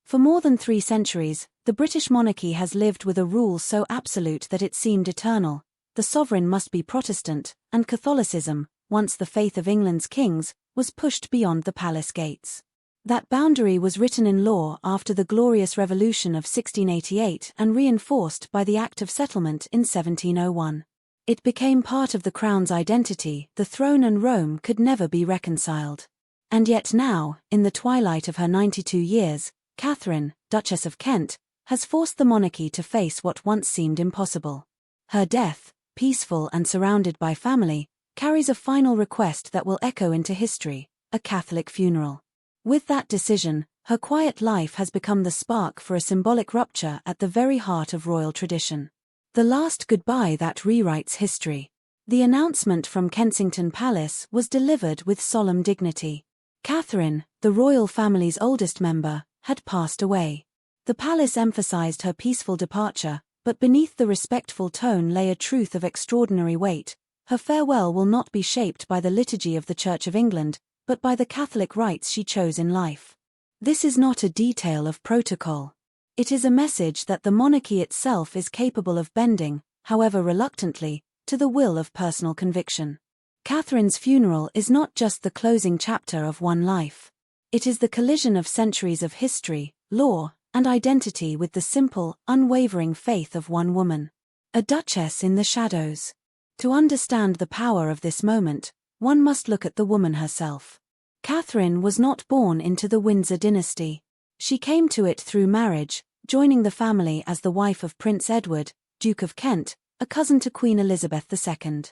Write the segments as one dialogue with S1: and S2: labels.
S1: For more than 3 centuries, the British monarchy has lived with a rule so absolute that it seemed eternal. The sovereign must be Protestant, and Catholicism, once the faith of England's kings, was pushed beyond the palace gates. That boundary was written in law after the Glorious Revolution of 1688 and reinforced by the Act of Settlement in 1701. It became part of the Crown's identity. The throne and Rome could never be reconciled. And yet now, in the twilight of her 92 years, Catherine, Duchess of Kent, has forced the monarchy to face what once seemed impossible. Her death, peaceful and surrounded by family, carries a final request that will echo into history: a Catholic funeral. With that decision, her quiet life has become the spark for a symbolic rupture at the very heart of royal tradition. The last goodbye that rewrites history. The announcement from Kensington Palace was delivered with solemn dignity. Catherine, the royal family's oldest member, had passed away. The palace emphasized her peaceful departure, but beneath the respectful tone lay a truth of extraordinary weight. Her farewell will not be shaped by the liturgy of the Church of England, but by the Catholic rites she chose in life. This is not a detail of protocol. It is a message that the monarchy itself is capable of bending, however reluctantly, to the will of personal conviction. Catherine's funeral is not just the closing chapter of one life. It is the collision of centuries of history, law, and identity with the simple, unwavering faith of one woman. A duchess in the shadows. To understand the power of this moment, one must look at the woman herself. Catherine was not born into the Windsor dynasty. She came to it through marriage, joining the family as the wife of Prince Edward, Duke of Kent, a cousin to Queen Elizabeth II.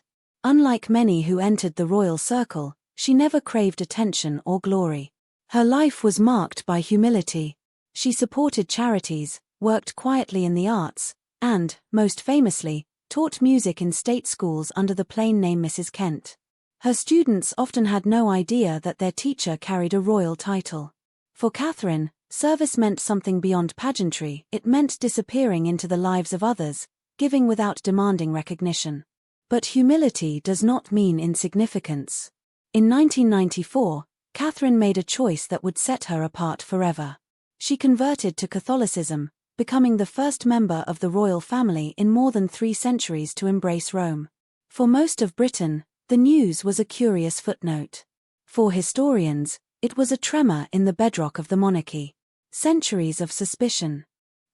S1: Unlike many who entered the royal circle, she never craved attention or glory. Her life was marked by humility. She supported charities, worked quietly in the arts, and, most famously, taught music in state schools under the plain name Mrs. Kent. Her students often had no idea that their teacher carried a royal title. For Catherine, service meant something beyond pageantry. It meant disappearing into the lives of others, giving without demanding recognition. But humility does not mean insignificance. In 1994, Catherine made a choice that would set her apart forever. She converted to Catholicism, becoming the first member of the royal family in more than 3 centuries to embrace Rome. For most of Britain, the news was a curious footnote. For historians, it was a tremor in the bedrock of the monarchy. Centuries of suspicion.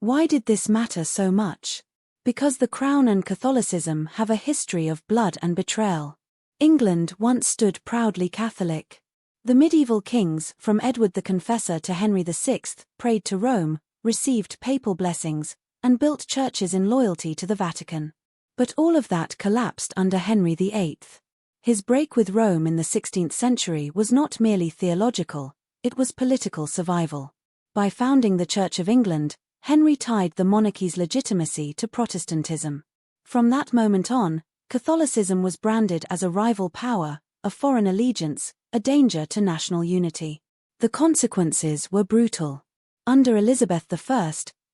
S1: Why did this matter so much? Because the Crown and Catholicism have a history of blood and betrayal. England once stood proudly Catholic. The medieval kings, from Edward the Confessor to Henry VI, prayed to Rome, received papal blessings, and built churches in loyalty to the Vatican. But all of that collapsed under Henry VIII. His break with Rome in the 16th century was not merely theological, it was political survival. By founding the Church of England, Henry tied the monarchy's legitimacy to Protestantism. From that moment on, Catholicism was branded as a rival power, a foreign allegiance, a danger to national unity. The consequences were brutal. Under Elizabeth I,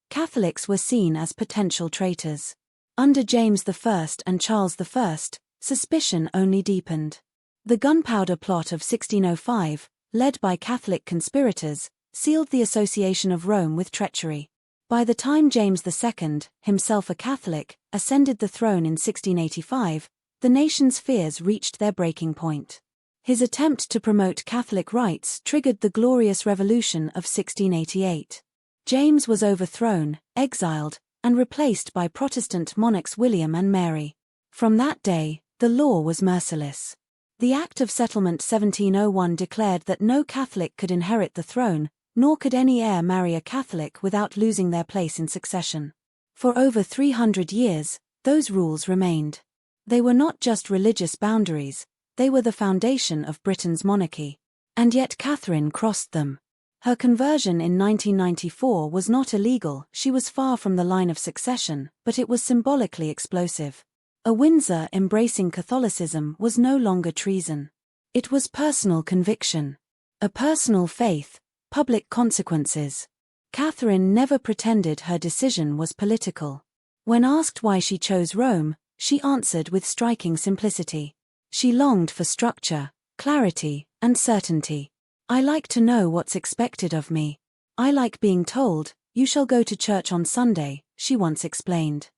S1: Catholics were seen as potential traitors. Under James I and Charles I, suspicion only deepened. The Gunpowder Plot of 1605, led by Catholic conspirators, sealed the association of Rome with treachery. By the time James II, himself a Catholic, ascended the throne in 1685, the nation's fears reached their breaking point. His attempt to promote Catholic rights triggered the Glorious Revolution of 1688. James was overthrown, exiled, and replaced by Protestant monarchs William and Mary. From that day, the law was merciless. The Act of Settlement 1701 declared that no Catholic could inherit the throne, nor could any heir marry a Catholic without losing their place in succession. For over 300 years, those rules remained. They were not just religious boundaries, they were the foundation of Britain's monarchy. And yet Catherine crossed them. Her conversion in 1994 was not illegal, she was far from the line of succession, but it was symbolically explosive. A Windsor embracing Catholicism was no longer treason. It was personal conviction. A personal faith, public consequences. Catherine never pretended her decision was political. When asked why she chose Rome, she answered with striking simplicity. She longed for structure, clarity, and certainty. I like to know what's expected of me. "I like being told, 'You shall go to church on Sunday,'" she once explained.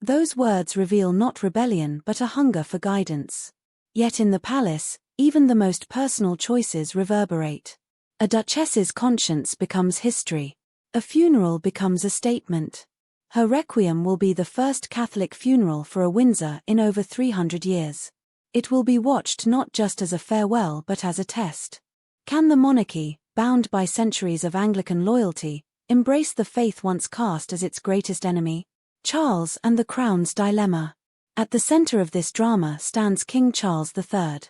S1: Those words reveal not rebellion but a hunger for guidance. Yet in the palace, even the most personal choices reverberate. A duchess's conscience becomes history. A funeral becomes a statement. Her requiem will be the first Catholic funeral for a Windsor in over 300 years. It will be watched not just as a farewell but as a test. Can the monarchy, bound by centuries of Anglican loyalty, embrace the faith once cast as its greatest enemy? Charles and the Crown's dilemma. At the center of this drama stands King Charles III.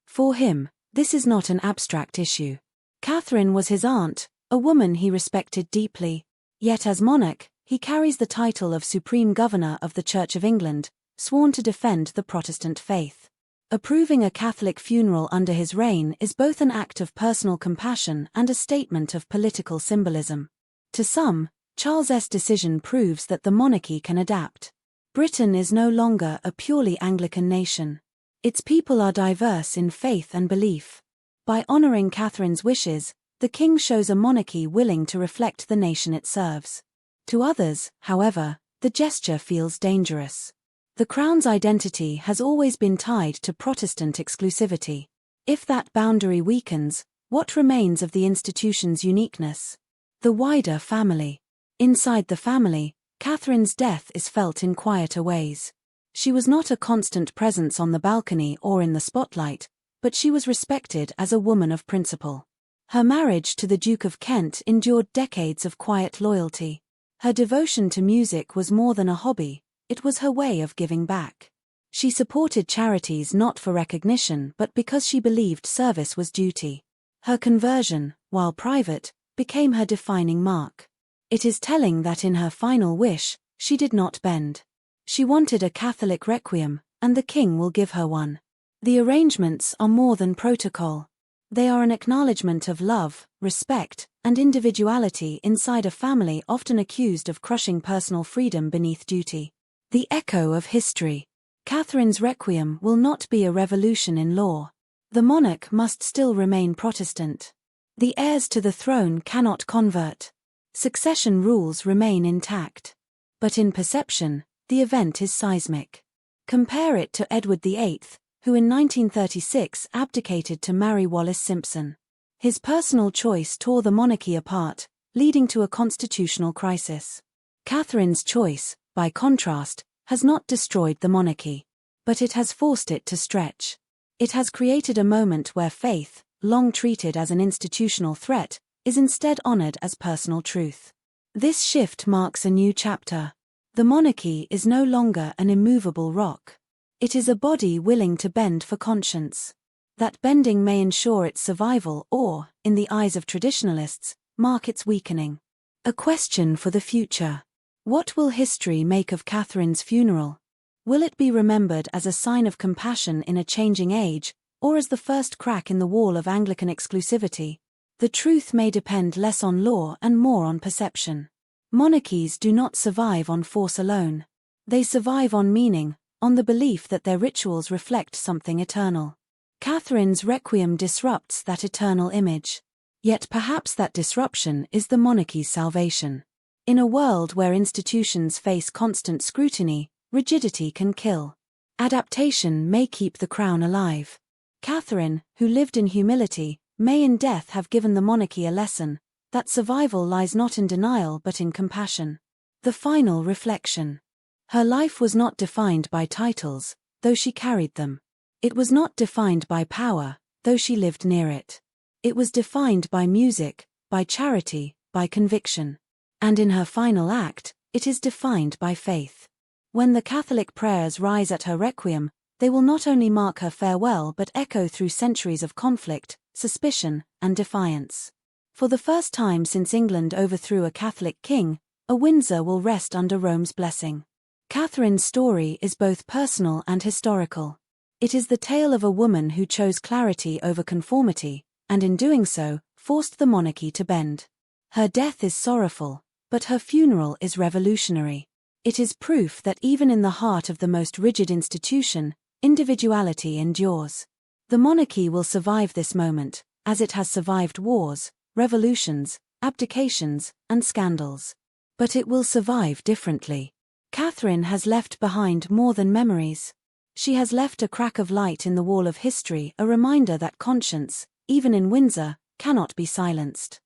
S1: For him, this is not an abstract issue. Catherine was his aunt, a woman he respected deeply. Yet as monarch, he carries the title of Supreme Governor of the Church of England, sworn to defend the Protestant faith. Approving a Catholic funeral under his reign is both an act of personal compassion and a statement of political symbolism. To some, Charles's decision proves that the monarchy can adapt. Britain is no longer a purely Anglican nation. Its people are diverse in faith and belief. By honoring Catherine's wishes, the king shows a monarchy willing to reflect the nation it serves. To others, however, the gesture feels dangerous. The Crown's identity has always been tied to Protestant exclusivity. If that boundary weakens, what remains of the institution's uniqueness? The wider family. Inside the family, Catherine's death is felt in quieter ways. She was not a constant presence on the balcony or in the spotlight, but she was respected as a woman of principle. Her marriage to the Duke of Kent endured decades of quiet loyalty. Her devotion to music was more than a hobby, it was her way of giving back. She supported charities not for recognition but because she believed service was duty. Her conversion, while private, became her defining mark. It is telling that in her final wish, she did not bend. She wanted a Catholic requiem, and the king will give her one. The arrangements are more than protocol. They are an acknowledgement of love, respect, and individuality inside a family often accused of crushing personal freedom beneath duty. The echo of history. Catherine's requiem will not be a revolution in law. The monarch must still remain Protestant. The heirs to the throne cannot convert. Succession rules remain intact. But in perception, the event is seismic. Compare it to Edward VIII, who in 1936 abdicated to marry Wallis Simpson. His personal choice tore the monarchy apart, leading to a constitutional crisis. Catherine's choice, by contrast, has not destroyed the monarchy. But it has forced it to stretch. It has created a moment where faith, long treated as an institutional threat, is instead honored as personal truth. This shift marks a new chapter. The monarchy is no longer an immovable rock. It is a body willing to bend for conscience. That bending may ensure its survival or, in the eyes of traditionalists, mark its weakening. A question for the future. What will history make of Catherine's funeral? Will it be remembered as a sign of compassion in a changing age, or as the first crack in the wall of Anglican exclusivity? The truth may depend less on law and more on perception. Monarchies do not survive on force alone. They survive on meaning, on the belief that their rituals reflect something eternal. Catherine's requiem disrupts that eternal image. Yet perhaps that disruption is the monarchy's salvation. In a world where institutions face constant scrutiny, rigidity can kill. Adaptation may keep the crown alive. Catherine, who lived in humility, may in death have given the monarchy a lesson, that survival lies not in denial but in compassion. The final reflection. Her life was not defined by titles, though she carried them. It was not defined by power, though she lived near it. It was defined by music, by charity, by conviction. And in her final act, it is defined by faith. When the Catholic prayers rise at her requiem, they will not only mark her farewell but echo through centuries of conflict, suspicion, and defiance. For the first time since England overthrew a Catholic king, a Windsor will rest under Rome's blessing. Catherine's story is both personal and historical. It is the tale of a woman who chose clarity over conformity, and in doing so, forced the monarchy to bend. Her death is sorrowful, but her funeral is revolutionary. It is proof that even in the heart of the most rigid institution, individuality endures. The monarchy will survive this moment, as it has survived wars, revolutions, abdications, and scandals. But it will survive differently. Catherine has left behind more than memories. She has left a crack of light in the wall of history, a reminder that conscience, even in Windsor, cannot be silenced.